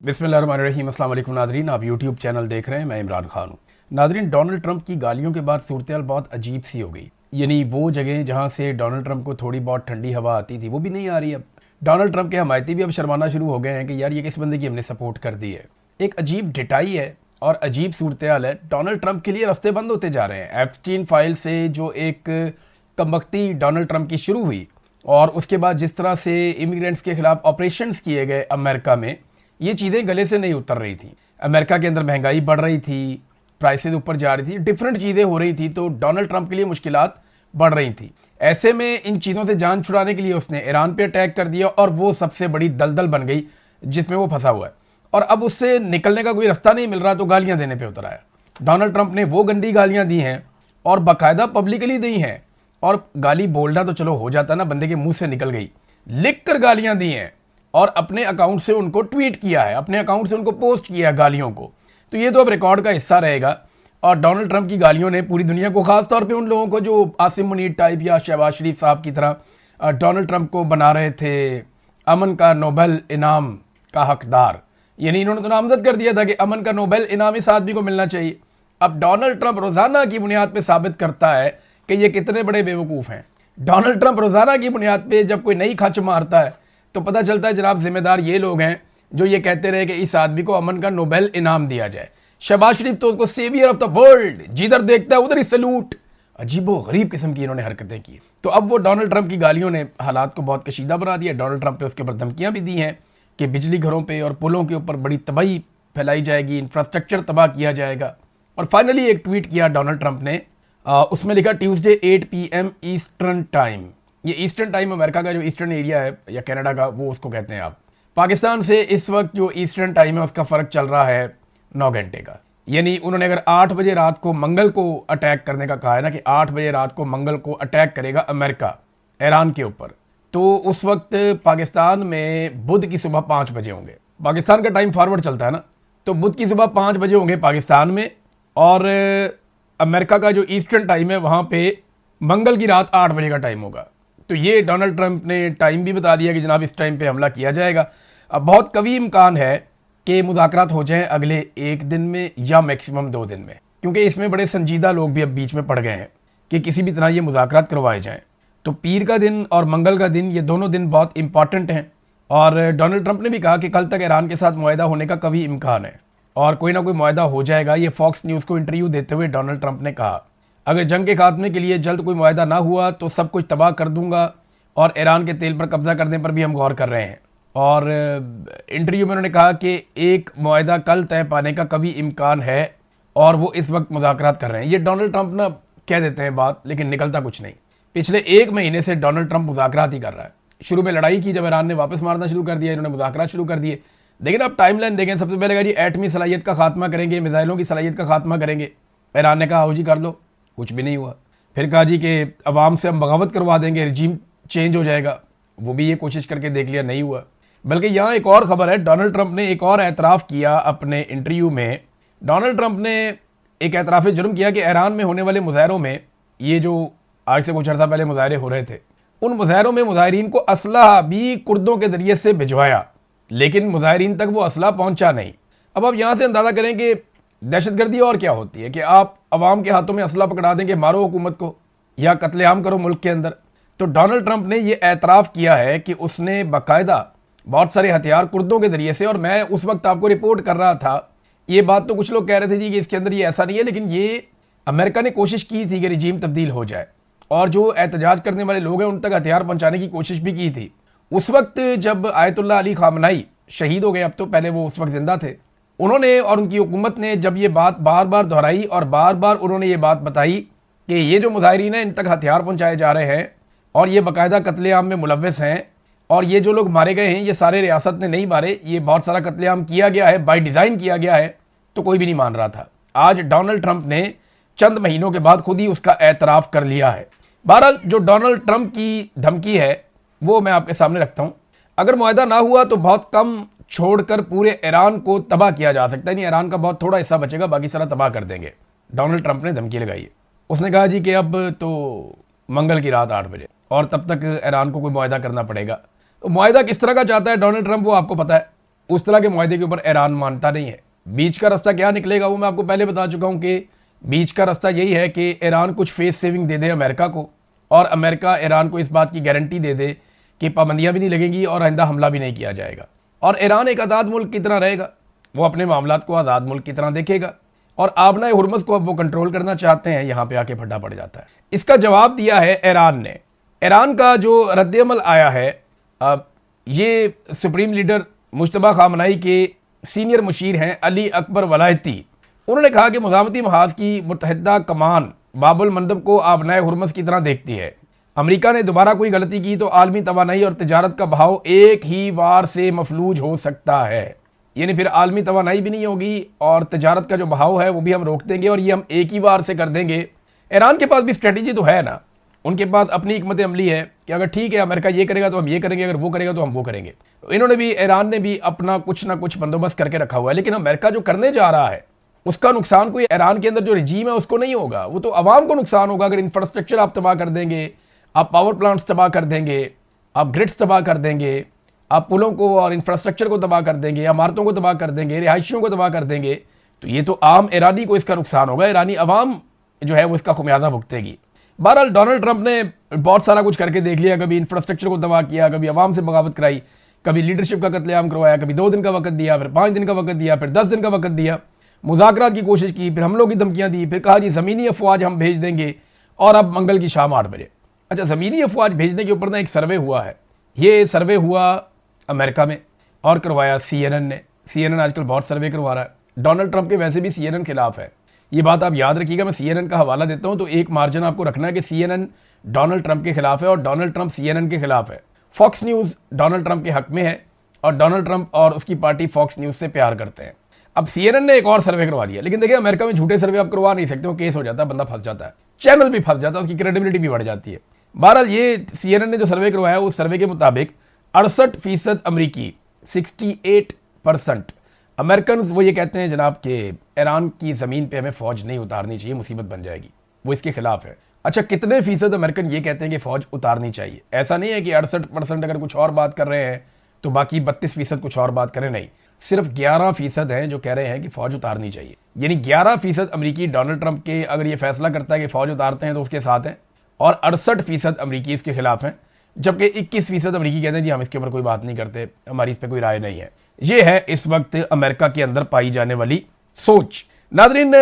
बिस्मिल्लाहिर्रहमानिर्रहीम। अस्सलाम वालेकुम नादरीन, आप यूट्यूब चैनल देख रहे हैं, मैं इमरान खान हूँ। नादरीन, डोनाल्ड ट्रंप की गालियों के बाद सूरत बहुत अजीब सी हो गई। यानी वो जगह जहाँ से डोनाल्ड ट्रंप को थोड़ी बहुत ठंडी हवा आती थी वो भी नहीं आ रही अब। डोनाल्ड ट्रंप के हमायती भी अब शर्माना शुरू हो गए हैं कि यार ये किस बंदे की हमने सपोर्ट कर दी है। एक अजीब ढिठाई है और अजीब सूरत है। डोनाल्ड ट्रंप के लिए रास्ते बंद होते जा रहे हैं। एप्स्टीन फाइल से जो एक कमबख्ती डोनाल्ड ट्रंप की शुरू हुई और उसके बाद जिस तरह से इमिग्रेंट्स के खिलाफ ऑपरेशंस किए गए अमेरिका में, ये चीज़ें गले से नहीं उतर रही थी। अमेरिका के अंदर महंगाई बढ़ रही थी, प्राइसेस ऊपर जा रही थी, डिफरेंट चीज़ें हो रही थी, तो डोनाल्ड ट्रंप के लिए मुश्किलात बढ़ रही थी। ऐसे में इन चीज़ों से जान छुड़ाने के लिए उसने ईरान पे अटैक कर दिया और वो सबसे बड़ी दलदल बन गई जिसमें वो फंसा हुआ है और अब उससे निकलने का कोई रास्ता नहीं मिल रहा, तो गालियां देने पे उतर आया। डोनाल्ड ट्रंप ने वो गंदी गालियां दी हैं और बाकायदा पब्लिकली दी हैं। और गाली बोलना तो चलो हो जाता ना, बंदे के मुंह से निकल गई, लिख कर गालियां दी हैं और अपने अकाउंट से उनको ट्वीट किया है, अपने अकाउंट से उनको पोस्ट किया है गालियों को। तो ये तो अब रिकॉर्ड का हिस्सा रहेगा। और डोनाल्ड ट्रंप की गालियों ने पूरी दुनिया को, खास तौर पे उन लोगों को जो आसिम मुनीर टाइप या शहबाज शरीफ साहब की तरह डोनाल्ड ट्रंप को बना रहे थे अमन का नोबेल इनाम का हकदार, यानी इन्होंने तो नामजद कर दिया था कि अमन का नोबेल इनाम इस आदमी को मिलना चाहिए। अब डोनाल्ड ट्रंप रोजाना की बुनियाद पर साबित करता है कि ये कितने बड़े बेवकूफ़ हैं। डोनाल्ड ट्रंप रोजाना की बुनियाद पर जब कोई नई खच मारता है तो पता चलता है जनाब जिम्मेदार ये लोग हैं जो ये कहते रहे कि इस आदमी को अमन का नोबेल इनाम दिया जाए। शहबाज शरीफ तो उसको सेवियर ऑफ द वर्ल्ड, जिधर देखता है उधर ही सैल्यूट। अजीबो गरीब किस्म की इन्होंने हरकतें की। तो अब वो डोनाल्ड ट्रंप की गालियों ने हालात को बहुत कशीदा बना दिया। डोनाल्ड ट्रंप पे उसके ऊपर धमकियां भी दी हैं कि बिजली घरों पे और पुलों के ऊपर बड़ी तबाही फैलाई जाएगी, इंफ्रास्ट्रक्चर तबाह किया जाएगा। और फाइनली एक ट्वीट किया डोनाल्ड ट्रंप ने, उसमें लिखा ट्यूसडे 8 PM ईस्टर्न टाइम। ये ईस्टर्न टाइम अमेरिका का जो ईस्टर्न एरिया है या कनाडा का, वो उसको कहते हैं आप। पाकिस्तान से इस वक्त जो ईस्टर्न टाइम है उसका फर्क चल रहा है 9 घंटे का। यानी उन्होंने अगर 8 बजे रात को मंगल को अटैक करने का कहा है ना, कि 8 बजे रात को मंगल को अटैक करेगा अमेरिका ईरान के ऊपर, तो उस वक्त पाकिस्तान में बुध की सुबह 5 बजे होंगे। पाकिस्तान का टाइम फॉरवर्ड चलता है ना, तो बुध की सुबह 5 बजे होंगे पाकिस्तान में और अमेरिका का जो ईस्टर्न टाइम है वहां पे मंगल की रात 8 बजे का टाइम होगा। तो ये डोनाल्ड ट्रंप ने टाइम भी बता दिया कि जनाब इस टाइम पे हमला किया जाएगा। अब बहुत कभी इम्कान है कि मुज़ाकरात हो जाएं अगले 1 दिन में या मैक्सिमम 2 दिन में, क्योंकि इसमें बड़े संजीदा लोग भी अब बीच में पड़ गए हैं कि किसी भी तरह ये मुज़ाकरात करवाए जाएं। तो पीर का दिन और मंगल का दिन, ये दोनों दिन बहुत इंपॉर्टेंट हैं। और डोनाल्ड ट्रंप ने भी कहा कि कल तक ईरान के साथ मुआहदा होने का कभी इम्कान है और कोई ना कोई मुआहदा हो जाएगा। ये फॉक्स न्यूज़ को इंटरव्यू देते हुए डोनाल्ड ट्रंप ने कहा, अगर जंग के खात्मे के लिए जल्द कोई मुआहदा ना हुआ तो सब कुछ तबाह कर दूंगा और ईरान के तेल पर कब्जा करने पर भी हम गौर कर रहे हैं। और इंटरव्यू में उन्होंने कहा कि एक मुआहदा कल तय पाने का कभी इम्कान है और वो इस वक्त मुज़ाकरात कर रहे हैं। ये डोनाल्ड ट्रंप ना कह देते हैं बात, लेकिन निकलता कुछ नहीं। पिछले 1 महीने से डोनाल्ड ट्रंप मुज़ाकरात ही कर रहा है। शुरू में लड़ाई की, जब ईरान ने वापस मारना शुरू कर दिया, इन्होंने मुज़ाकरात शुरू कर दिए। लेकिन अब टाइमलाइन देखें, सबसे पहले कहा जी एटमी सलाहियत का खात्मा करेंगे, मिसाइलों की सलाहियत का खात्मा करेंगे। ईरान ने कहा हो जी कर लो, कुछ भी नहीं हुआ। फिर कहा जी कि अवाम से हम बगावत करवा देंगे, रिजीम चेंज हो जाएगा, वो भी ये कोशिश करके देख लिया, नहीं हुआ। बल्कि यहाँ एक और खबर है, डोनाल्ड ट्रंप ने एक और एतराफ़ किया अपने इंटरव्यू में। डोनाल्ड ट्रंप ने एक एतराफ़ जुर्म किया कि ईरान में होने वाले मुजाहरों में, ये जो आज से कुछ अर्सा पहले मुजाहरे हो रहे थे, उन मुजाहरों में मुजाहरीन को असलहा भी कुर्दों के जरिए से भिजवाया, लेकिन मुजाहरीन तक वो असला पहुंचा नहीं। अब आप यहाँ से अंदाज़ा करें कि दहशतगर्दी और क्या होती है कि आप अवाम के हाथों में असला पकड़ा देंगे, मारो हुकूमत को या कत्लेआम करो मुल्क के अंदर। तो डोनाल्ड ट्रंप ने ये एतराफ़ किया है कि उसने बाकायदा बहुत सारे हथियार कुर्दों के जरिए से, और मैं उस वक्त आपको रिपोर्ट कर रहा था, ये बात तो कुछ लोग कह रहे थे जी कि इसके अंदर ये ऐसा नहीं है, लेकिन ये अमेरिका ने कोशिश की थी कि रिजीम तब्दील हो जाए और जो एहतजाज करने वाले लोग हैं उन तक हथियार पहुंचाने की कोशिश भी की थी। उस वक्त जब आयतुल्लाह अली खामनाई शहीद हो गए, अब तो, पहले वो उस वक्त जिंदा थे, उन्होंने और उनकी हुकूमत ने जब ये बात बार बार दोहराई और बार बार उन्होंने ये बात बताई कि ये जो मुजाहिरीन हैं इन तक हथियार पहुंचाए जा रहे हैं और ये बाकायदा कत्लेआम में मुलव्वस हैं और ये जो लोग मारे गए हैं ये सारे रियासत ने नहीं मारे, ये बहुत सारा कत्लेआम किया गया है, बाय डिज़ाइन किया गया है, तो कोई भी नहीं मान रहा था। आज डोनाल्ड ट्रंप ने चंद महीनों के बाद खुद ही उसका एतराफ़ कर लिया है। बहरहाल जो डोनाल्ड ट्रंप की धमकी है वो मैं आपके सामने रखता हूं। अगर मुआहदा ना हुआ तो बहुत कम छोड़कर पूरे ईरान को तबाह किया जा सकता है, नहीं ईरान का बहुत थोड़ा हिस्सा बचेगा, बाकी सारा तबाह कर देंगे। डोनाल्ड ट्रंप ने धमकी लगाई है। उसने कहा जी कि अब तो मंगल की रात 8 बजे और तब तक ईरान को कोई मुआहदा करना पड़ेगा। तो मुआहदा किस तरह का चाहता है डोनाल्ड ट्रंप वो आपको पता है। उस तरह के मुआहदे के ऊपर ईरान मानता नहीं है। बीच का रास्ता क्या निकलेगा वो मैं आपको पहले बता चुका हूं कि बीच का रास्ता यही है कि ईरान कुछ फेस सेविंग दे दे अमेरिका को, और अमेरिका ईरान को इस बात की गारंटी दे दे कि पाबंदियां भी नहीं लगेंगी और आइंदा हमला भी नहीं किया जाएगा, और ईरान एक आज़ाद मुल्क की तरह रहेगा। वो अपने मामलात को आज़ाद मुल्क की तरह देखेगा, और आबना हुर्मुज़ को अब वो कंट्रोल करना चाहते हैं। यहां पे आके फड्डा पड़ जाता है। इसका जवाब दिया है ईरान ने। ईरान का जो रद्दअमल आया है, ये सुप्रीम लीडर मुश्तबा खामनाई के सीनियर मुशीर हैं अली अकबर वलायती। उन्होंने कहा कि मुज़ामती महाज की मुत्तहिदा कमान बाबुल मंदब को आबना हुर्मुज़ की तरह देखती है। अमेरिका ने दोबारा कोई गलती की तो आलमी तवानाई और तजारत का बहाव एक ही वार से मफलूज हो सकता है। यानी फिर आलमी तवानाई भी नहीं होगी और तजारत का जो बहाव है वो भी हम रोक देंगे, और ये हम एक ही बार से कर देंगे। ईरान के पास भी स्ट्रेटेजी तो है ना, उनके पास अपनी हिकमत अमली है कि अगर ठीक है अमेरिका ये करेगा तो हम ये करेंगे, अगर वो करेगा तो हम वो करेंगे। इन्होंने भी, ईरान ने भी अपना कुछ ना कुछ बंदोबस्त करके रखा हुआ है। लेकिन अमेरिका जो करने जा रहा है उसका नुकसान कोई ईरान के अंदर जो रजीम है उसको नहीं होगा, वो तो अवाम को नुकसान होगा। अगर इंफ्रास्ट्रक्चर आप तबाह कर देंगे, आप पावर प्लांट्स तबाह कर देंगे, आप ग्रिड्स तबाह कर देंगे, आप पुलों को और इंफ्रास्ट्रक्चर को तबाह कर देंगे, इमारतों को तबाह कर देंगे, रिहायशियों को तबाह कर देंगे, तो ये तो आम ईरानी को इसका नुकसान होगा। ईरानी अवाम जो है वो इसका खुमियाजा भुगतेगी। बहरहाल डोनाल्ड ट्रंप ने बहुत सारा कुछ करके देख लिया। कभी इंफ्रास्ट्रक्चर को तबाह किया, कभी अवाम से बगावत कराई, कभी लीडरशिप का कत्लेआम करवाया, कभी 2 दिन का वक्त दिया, फिर 5 दिन का वक्त दिया, फिर 10 दिन का वक्त दिया, मुज़ाकरात की कोशिश की, फिर हमलों की धमकियां दी, फिर कहा जी ज़मीनी अफवाज हम भेज देंगे, और अब मंगल की शाम 8 बजे। अच्छा, ज़मीनी अफवाज भेजने के ऊपर ना एक सर्वे हुआ है। ये सर्वे हुआ अमेरिका में और करवाया CNN ने। CNN आजकल बहुत सर्वे करवा रहा है। डोनाल्ड ट्रंप के वैसे भी CNN खिलाफ है, ये बात आप याद रखिएगा। मैं CNN का हवाला देता हूं तो एक मार्जिन आपको रखना है कि CNN डोनाल्ड ट्रंप के खिलाफ है और डोनाल्ड ट्रंप CNN के खिलाफ है। फॉक्स न्यूज़ डोनाल्ड ट्रंप के हक में है और डोनाल्ड ट्रंप और उसकी पार्टी फॉक्स न्यूज़ से प्यार करते हैं। अब CNN ने एक और सर्वे करवा दिया, लेकिन देखिए अमेरिका में झूठे सर्वे आप करवा नहीं सकते हो, केस हो जाता है, बंदा फंस जाता है, चैनल भी फंस जाता है, उसकी क्रेडिबिलिटी भी बढ़ जाती है। बहरहाल ये CNN ने जो सर्वे करवाया उस सर्वे के मुताबिक 68% अमरीकी, 68% अमेरिकन वो ये कहते हैं जनाब कि ईरान की ज़मीन पे हमें फ़ौज नहीं उतारनी चाहिए, मुसीबत बन जाएगी, वो इसके खिलाफ है। अच्छा, कितने फीसद अमेरिकन ये कहते हैं कि फ़ौज उतारनी चाहिए? ऐसा नहीं है कि 68% अगर कुछ और बात कर रहे हैं तो बाकी 32% कुछ और बात करें, नहीं, सिर्फ 11% हैं जो कह रहे हैं कि फ़ौज उतारनी चाहिए। यानी 11% अमरीकी डोनाल्ड ट्रंप के अगर ये फैसला करता है कि फ़ौज उतारते हैं तो उसके साथ हैं, और 68% अमरीकी इसके खिलाफ हैं, जबकि 21% अमरीकी कहते हैं जी हम इसके ऊपर कोई बात नहीं करते, हमारी इस पर कोई राय नहीं है। ये है इस वक्त अमेरिका के अंदर पाई जाने वाली सोच। नाज़रीन,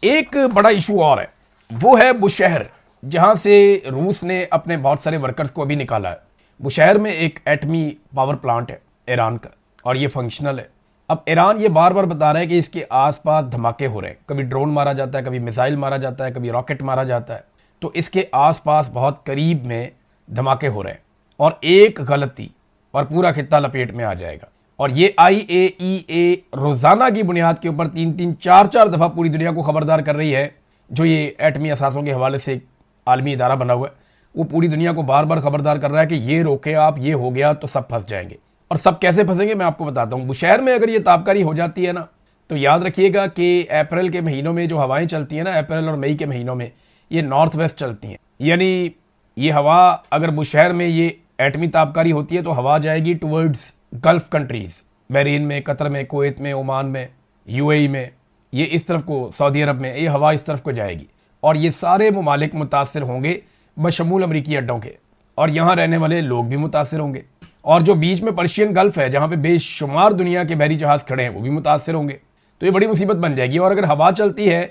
एक बड़ा इशू और है, वो है बुशहर, जहां से रूस ने अपने बहुत सारे वर्कर्स को अभी निकाला है। बुशहर में एक एटमी पावर प्लांट है ईरान का और ये फंक्शनल है। अब ईरान ये बार बार बता रहा है कि इसके आसपास धमाके हो रहे हैं, कभी ड्रोन मारा जाता है, कभी मिसाइल मारा जाता है, कभी रॉकेट मारा जाता है, तो इसके आसपास बहुत करीब में धमाके हो रहे हैं, और एक गलती और पूरा खित्ता लपेट में आ जाएगा। और ये IAEA रोजाना की बुनियाद के ऊपर 3-3, 4-4 दफा पूरी दुनिया को खबरदार कर रही है। जो ये एटमी असासों के हवाले से आलमी इदारा बना हुआ है, वो पूरी दुनिया को बार बार खबरदार कर रहा है कि ये रोके आप, ये हो गया तो सब फंस जाएंगे। और सब कैसे फंसेंगे मैं आपको बताता हूँ। बुशहर में अगर ये ताबकारी हो जाती है ना, तो याद रखिएगा कि अप्रैल के महीनों में जो हवाएं चलती हैं ना, अप्रैल और मई के महीनों में, ये नॉर्थ वेस्ट चलती हैं। यानी ये हवा अगर बुशहर में ये एटमी ताबकारी होती है तो हवा जाएगी टुवर्ड्स गल्फ कंट्रीज, बहरीन में, कतर में, कुवैत में, ओमान में, UAE में, ये इस तरफ को, सऊदी अरब में, ये हवा इस तरफ को जाएगी, और ये सारे ममालिक मुतासर होंगे बशमूल अमरीकी अड्डों के, और यहाँ रहने वाले लोग भी मुतासर होंगे। और जो बीच में पर्शियन गल्फ है जहाँ पे बेशुमार दुनिया के बहरी जहाज खड़े हैं वो भी मुतासर होंगे। तो ये बड़ी मुसीबत बन जाएगी। और अगर हवा चलती है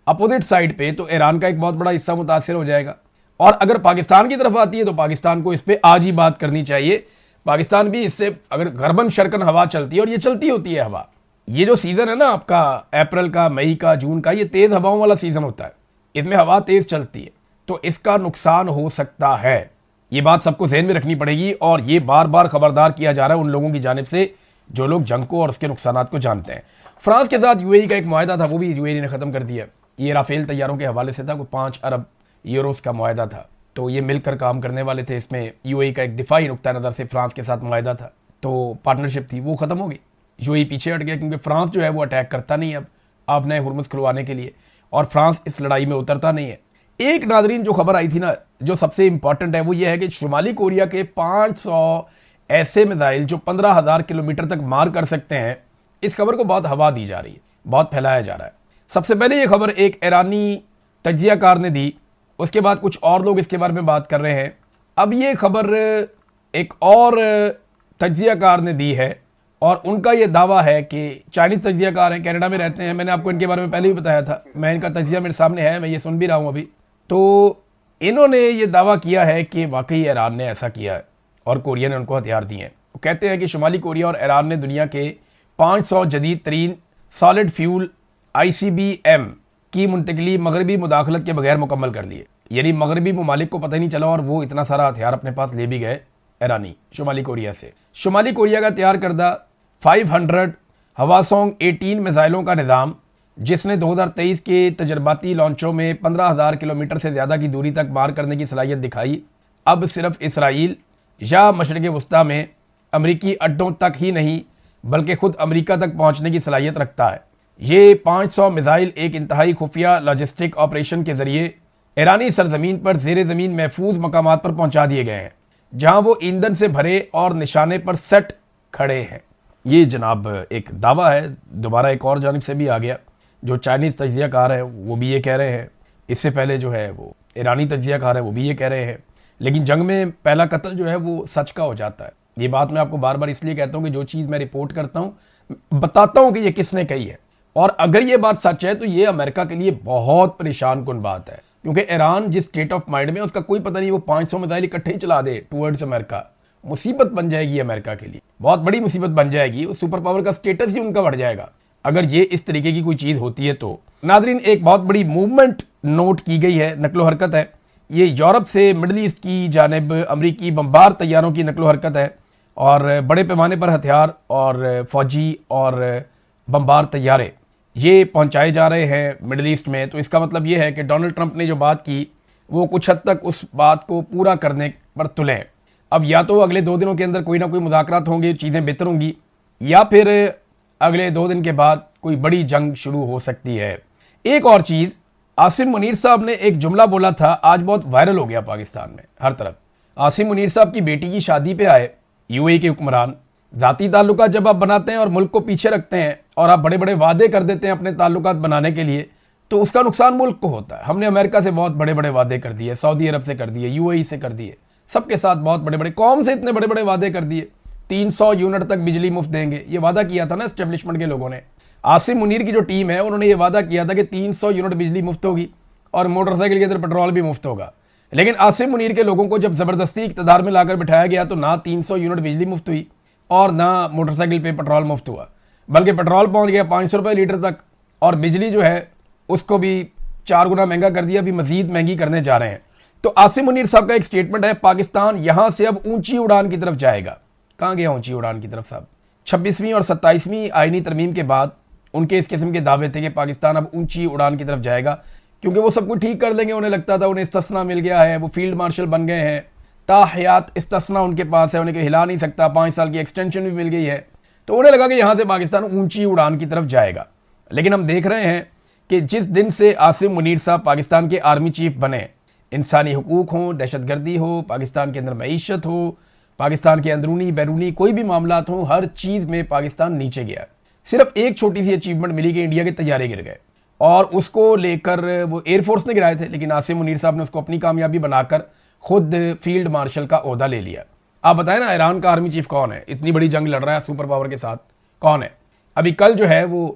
अपोजिट साइड पे तो ईरान का एक बहुत बड़ा हिस्सा मुतासर हो जाएगा। और अगर पाकिस्तान की तरफ आती है तो पाकिस्तान को इस पर आज ही बात करनी चाहिए। पाकिस्तान भी इससे, अगर गरबन शरकन हवा चलती है, और ये चलती होती है हवा, ये जो सीजन है ना आपका अप्रैल का, मई का, जून का, ये तेज हवाओं वाला सीजन होता है, इसमें हवा तेज चलती है, तो इसका नुकसान हो सकता है। ये बात सबको ज़हन में रखनी पड़ेगी, और ये बार बार खबरदार किया जा रहा है उन लोगों की जानिब से जो लोग जंग को और उसके नुकसानात को जानते हैं। फ्रांस के साथ UAE का एक मुआहदा था, वो भी UAE ने ख़त्म कर दिया। ये राफेल तैयारों के हवाले से था, वो 5 अरब यूरोस का मुआहदा था, तो ये मिलकर काम करने वाले थे। इसमें UAE का एक दिफाई नुक्ता नज़र से फ्रांस के साथ मुआहदा था, तो पार्टनरशिप थी, वो ख़त्म हो गई। UAE पीछे हट गया क्योंकि फ्रांस जो है वो अटैक करता नहीं है अब नए हुर्मुज़ खुलवाने के लिए, और फ्रांस इस लड़ाई में उतरता नहीं है। एक नाजरीन जो खबर आई थी ना, जो सबसे इंपॉर्टेंट है, वो ये है कि शुमाली कोरिया के 500 ऐसे मिसाइल जो 15,000 किलोमीटर तक मार कर सकते हैं, इस खबर को बहुत हवा दी जा रही है, बहुत फैलाया जा रहा है। सबसे पहले ये खबर एक ईरानी तज्जियाकार ने दी, उसके बाद कुछ और लोग इसके बारे में बात कर रहे हैं। अब ये खबर एक और तज्जियाकार ने दी है और उनका ये दावा है कि चाइनीज तज्जियाकार हैं, कनाडा में रहते हैं। मैंने आपको इनके बारे में पहले भी बताया था, मैं इनका तज्जिया मेरे सामने है, मैं ये सुन भी रहा हूँ अभी। तो इन्होंने ये दावा किया है कि वाकई ईरान ने ऐसा किया है और कोरिया ने उनको हथियार दिए हैं। वो कहते हैं कि शुमाली कोरिया और ईरान ने दुनिया के 500 जदीद तरीन सॉलिड फ्यूल ICBM की मुंतकली मगरबी मुदाखलत के बगैर मुकम्मल कर लिए। यानी मगरबी ममालिक को पता ही नहीं चला और वो इतना सारा हथियार अपने पास ले भी गए ईरानी शुमाली कोरिया से। शुमाली कोरिया का तैयार करदा 500 हवासोंग 18 मिसाइलों का निज़ाम, जिसने 2023 के तजर्बाती लॉन्चों में 15,000 किलोमीटर से ज़्यादा की दूरी तक मार करने की सलाहियत दिखाई, अब सिर्फ इसराइल या मशरिक़ वस्ता में अमरीकी अड्डों तक ही नहीं बल्कि खुद अमरीका तक पहुंचने की सलाहियत रखता है। ये 500 मिसाइल एक इंतहाई खुफिया लॉजिस्टिक ऑपरेशन के जरिए ईरानी सरजमीन पर ज़ेरे ज़मीन महफूज मकामात पर पहुंचा दिए गए हैं, जहां वो ईंधन से भरे और निशाने पर सेट खड़े हैं। ये जनाब एक दावा है। दोबारा एक और जानिब से भी आ गया, जो चाइनीज़ तज्जियाकार हैं वो भी ये कह रहे हैं। इससे पहले जो है वो ईरानी तज्जियाकार है वो भी ये कह रहे हैं। लेकिन जंग में पहला कत्ल जो है वो सच का हो जाता है। ये बात मैं आपको बार बार इसलिए कहता हूँ कि जो चीज़ मैं रिपोर्ट करता हूँ बताता हूँ कि ये किसने कही है, और अगर ये बात सच है तो ये अमेरिका के लिए बहुत परेशान कुन बात है, क्योंकि ईरान जिस स्टेट ऑफ माइंड में उसका कोई पता नहीं, वो 500 मिसाइल इकट्ठे ही चला दे टूवर्ड्स अमेरिका, मुसीबत बन जाएगी अमेरिका के लिए, बहुत बड़ी मुसीबत बन जाएगी। सुपर पावर का स्टेटस ही उनका बढ़ जाएगा अगर ये इस तरीके की कोई चीज़ होती है तो। नादरीन, एक बहुत बड़ी मूवमेंट नोट की गई है, नकलो हरकत है। ये यूरोप से मिडल ईस्ट की जानिब अमरीकी बमबार तैयारों की नकलो हरकत है और बड़े पैमाने पर हथियार और फौजी और बमबार तैयारे ये पहुंचाए जा रहे हैं मिडल ईस्ट में। तो इसका मतलब ये है कि डोनाल्ड ट्रंप ने जो बात की वो कुछ हद तक उस बात को पूरा करने पर तुले हैं। अब या तो अगले 2 दिनों के अंदर कोई ना कोई मुज़ाकरात होंगे, चीज़ें बेहतर होंगी, या फिर अगले 2 दिन के बाद कोई बड़ी जंग शुरू हो सकती है। एक और चीज़, आसिम मुनीर साहब ने एक जुमला बोला था, आज बहुत वायरल हो गया पाकिस्तान में हर तरफ। आसिम मुनीर साहब की बेटी की शादी पे आए UAE के हुक्मरान। ज़ाती ताल्लुकात जब आप बनाते हैं और मुल्क को पीछे रखते हैं और आप बड़े बड़े वादे कर देते हैं अपने ताल्लुकात बनाने के लिए, तो उसका नुकसान मुल्क को होता है। हमने अमेरिका से बहुत बड़े बड़े वादे कर दिए, सऊदी अरब से कर दिए, UAE से कर दिए, सबके साथ बहुत बड़े बड़े, कौम से इतने बड़े बड़े वादे कर दिए। 300 यूनिट तक बिजली मुफ्त देंगे, ये वादा किया था ना एस्टेब्लिशमेंट के लोगों ने। आसिम मुनीर की जो टीम है उन्होंने ये वादा किया था कि 300 यूनिट बिजली मुफ्त होगी और मोटरसाइकिल के अंदर पेट्रोल भी मुफ्त होगा। लेकिन आसिम मुनीर के लोगों को जब जबरदस्ती इक़्तिदार में लाकर बिठाया गया तो ना 300 यूनिट बिजली मुफ्त हुई और ना मोटरसाइकिल पे पेट्रोल मुफ्त हुआ, बल्कि पेट्रोल पहुंच गया 500 रुपये लीटर तक और बिजली जो है उसको भी 4 गुना महंगा कर दिया, अभी मजीद महंगी करने जा रहे हैं। तो आसिम मुनीर साहब का एक स्टेटमेंट है, पाकिस्तान यहां से अब ऊंची उड़ान की तरफ जाएगा। कहां गया ऊंची उड़ान की तरफ साहब? 26वीं और 27वीं आईनी तरमीम के बाद उनके इस किस्म के दावे थे कि पाकिस्तान अब ऊंची उड़ान की तरफ जाएगा, क्योंकि वो सब कुछ ठीक कर देंगे। उन्हें लगता था, उन्हें इस्तिस्ना मिल गया है, वो फील्ड मार्शल बन गए हैं, ताहयात इस्तिस्ना उनके पास है, उन्हें कोई हिला नहीं सकता, 5 साल की एक्सटेंशन भी मिल गई है। तो उन्हें लगा कि यहां से पाकिस्तान ऊंची उड़ान की तरफ जाएगा। लेकिन हम देख रहे हैं कि जिस दिन से आसिम मुनीर साहब पाकिस्तान के आर्मी चीफ बने, इंसानी हुकूक हो, दहशतगर्दी हो, पाकिस्तान के अंदर मईशत हो, पाकिस्तान के अंदरूनी बैरूनी कोई भी मामला हो, हर चीज़ में पाकिस्तान नीचे गया। सिर्फ एक छोटी सी अचीवमेंट मिली कि इंडिया के तैयारे गिर गए और उसको लेकर वो एयरफोर्स ने गिराए थे, लेकिन आसिम मुनीर साहब ने उसको अपनी कामयाबी बनाकर खुद फील्ड मार्शल का ओहदा ले लिया। आप बताएं ना, ईरान का आर्मी चीफ कौन है? इतनी बड़ी जंग लड़ रहा है सुपर पावर के साथ, कौन है? अभी कल जो है वो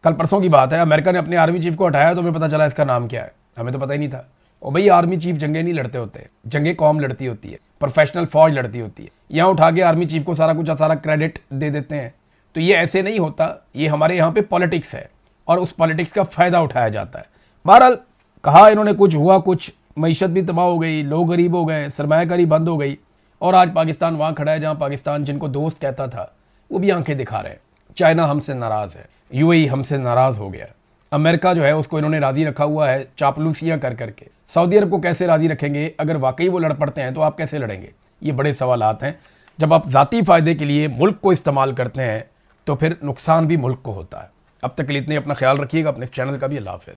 कल परसों की बात है, अमेरिका ने अपने आर्मी चीफ को हटाया तो हमें पता चला इसका नाम क्या है। हमें तो पता ही नहीं था। और भाई आर्मी चीफ जंगे नहीं लड़ते होते, जंगे कौम लड़ती होती है, प्रोफेशनल फौज लड़ती होती है। यहाँ उठा के आर्मी चीफ को सारा कुछ सारा क्रेडिट दे देते हैं, तो ये ऐसे नहीं होता। ये हमारे यहाँ पे पॉलिटिक्स है और उस पॉलिटिक्स का फायदा उठाया जाता है। बहरहाल कहा इन्होंने कुछ हुआ कुछ, मईशत भी तबाह हो गई, लोग गरीब हो गए, सरमायाकारी बंद हो गई और आज पाकिस्तान वहाँ खड़ा है जहाँ पाकिस्तान जिनको दोस्त कहता था वो भी आंखें दिखा रहे हैं। चाइना हमसे नाराज़ है, UAE हमसे नाराज़ हो गया, अमेरिका जो है उसको इन्होंने राज़ी रखा हुआ है चापलूसियाँ कर करके। सऊदी अरब को कैसे राज़ी रखेंगे? अगर वाकई वो लड़ पड़ते हैं तो आप कैसे लड़ेंगे? ये बड़े सवालात हैं। जब आप ज़ाती फ़ायदे के लिए मुल्क को इस्तेमाल करते हैं तो फिर नुकसान भी मुल्क को होता है। अब तक के लिए इतने, अपना ख्याल रखिएगा, अपने इस चैनल का भी। अल्लाह हाफ़िज़।